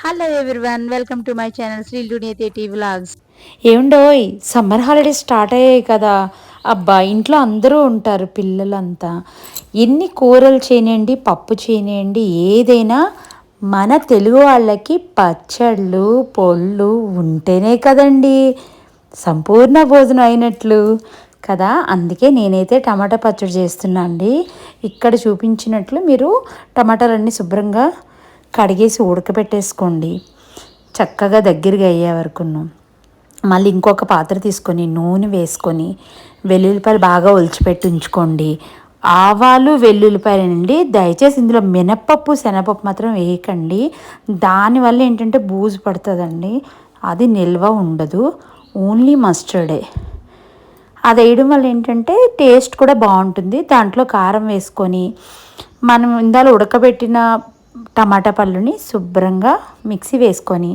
Hello everyone, welcome to my channel Sreeluniyathi vlogs. ఏముండోయ్, summer holidays start అయ్యాయి కదా. అబ్బా, ఇంట్లో అందరూ ఉంటారు, పిల్లలంతా. ఎన్ని కూరలు చేయనియండి, పప్పు చేయనియండి, ఏదైనా మన తెలుగు వాళ్ళకి పచ్చళ్ళు పొళ్ళు ఉంటేనే కదండి సంపూర్ణ భోజనం అయినట్లు కదా. అందుకే నేనైతే టమాటా పచ్చడి చేస్తున్నా అండి. ఇక్కడ చూపించినట్లు మీరు టమాటాలన్నీ శుభ్రంగా కడిగేసి ఉడకబెట్టేసుకోండి, చక్కగా దగ్గరగా అయ్యే వరకును. మళ్ళీ ఇంకొక పాత్ర తీసుకొని నూనె వేసుకొని వెల్లుల్లిపాయలు బాగా ఒలిచిపెట్టి ఉంచుకోండి. ఆవాలు వెల్లుల్లిపాయలండి, దయచేసి ఇందులో మినపప్పు శనగపప్పు మాత్రం వేయకండి. దానివల్ల ఏంటంటే బూజు పడుతుందండి, అది నిల్వ ఉండదు. ఓన్లీ మస్టర్డే అది వేయడం వల్ల ఏంటంటే టేస్ట్ కూడా బాగుంటుంది. దాంట్లో కారం వేసుకొని మనం ఇందాలో ఉడకబెట్టిన టమాటా పళ్ళుని శుభ్రంగా మిక్సీ వేసుకొని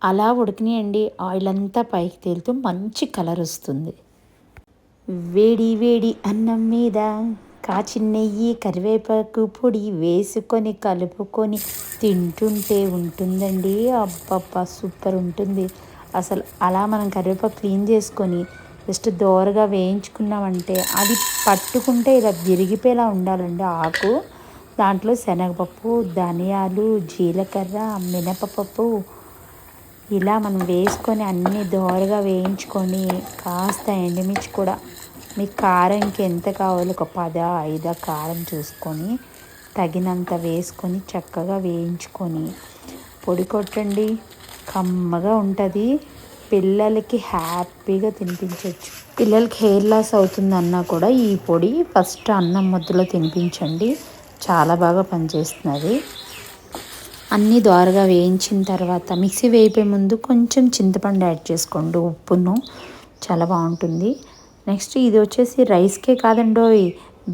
అలా ఉడకనియండి. ఆయిల్ అంతా పైకి తేలుతూ మంచి కలర్ వస్తుంది. వేడి వేడి అన్నం మీద కాచిన నెయ్యి కరివేపాకు పొడి వేసుకొని కలుపుకొని తింటుంటే ఉంటుందండి. అబ్బబ్బా, సూపర్ ఉంటుంది అసలు. అలా మనం కరివేపాకు క్లీన్ చేసుకొని జస్ట్ దోరగా వేయించుకున్నామంటే అది పట్టుకుంటే ఇలా విరిగిపోయేలా ఉండాలండి ఆకు. దాంట్లో శనగపప్పు, ధనియాలు, జీలకర్ర, మినపపప్పు ఇలా మనం వేసుకొని అన్నీ దోరగా వేయించుకొని కాస్త ఎండుమిర్చి కూడా మీకు కారంకి ఎంత కావాలో ఒక 10-5 కారం చూసుకొని తగినంత వేసుకొని చక్కగా వేయించుకొని పొడి కొట్టండి. కమ్మగా ఉంటుంది, పిల్లలకి హ్యాపీగా తినిపించవచ్చు. పిల్లలకి హెయిర్ లాస్ అవుతుందన్నా కూడా ఈ పొడి ఫస్ట్ అన్నం ముద్దలో తినిపించండి, చాలా బాగా పనిచేస్తున్నది. అన్నీ దోరగా వేయించిన తర్వాత మిక్సీ వేయిపోయే ముందు కొంచెం చింతపండు యాడ్ చేసుకోండి, ఉప్పును, చాలా బాగుంటుంది. నెక్స్ట్ ఇది వచ్చేసి రైస్కే కాదండోయ్,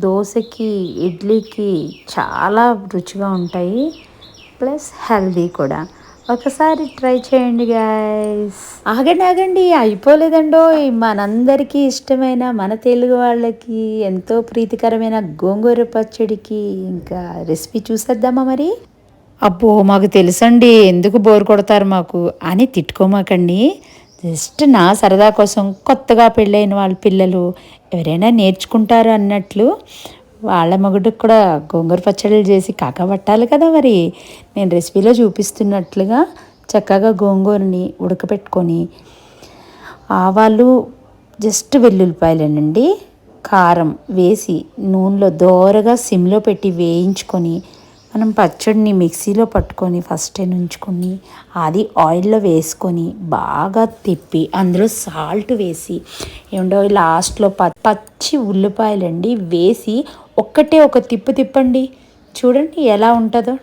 దోశకి ఇడ్లీకి చాలా రుచిగా ఉంటాయి, ప్లస్ హెల్దీ కూడా. ఒకసారి ట్రై చేయండి గైస్. ఆగండి, అయిపోలేదండోయ్. మనందరికీ ఇష్టమైన మన తెలుగు వాళ్ళకి ఎంతో ప్రీతికరమైన గోంగూర పచ్చడికి ఇంకా రెసిపీ చూసేద్దామా మరి. అబ్బో, మాకు తెలుసండి, ఎందుకు బోర్ కొడతారు మాకు అని తిట్టుకోమాకండి. జస్ట్ నా సరదా కోసం కొత్తగా పెళ్ళైన వాళ్ళ పిల్లలు ఎవరైనా నేర్చుకుంటారు అన్నట్లు వాళ్ళ మగుడికి కూడా గోంగూర పచ్చళ్ళు చేసి కాకపట్టాలి కదా. మరి నేను రెసిపీలో చూపిస్తున్నట్లుగా చక్కగా గోంగూరని ఉడకపెట్టుకొని ఆవాలు జస్ట్ వెల్లుల్లిపాయలేనండి కారం వేసి నూనెలో దోరగా సిమ్లో పెట్టి వేయించుకొని మనం పచ్చడిని మిక్సీలో పట్టుకొని ఫస్ట్ ఉంచుకొని అది ఆయిల్లో వేసుకొని బాగా తిప్పి అందులో సాల్ట్ వేసి ఏమండో లాస్ట్లో పచ్చి ఉల్లిపాయలండి వేసి ఒక్కటే ఒక తిప్పండి, చూడండి ఎలా ఉంటుందో.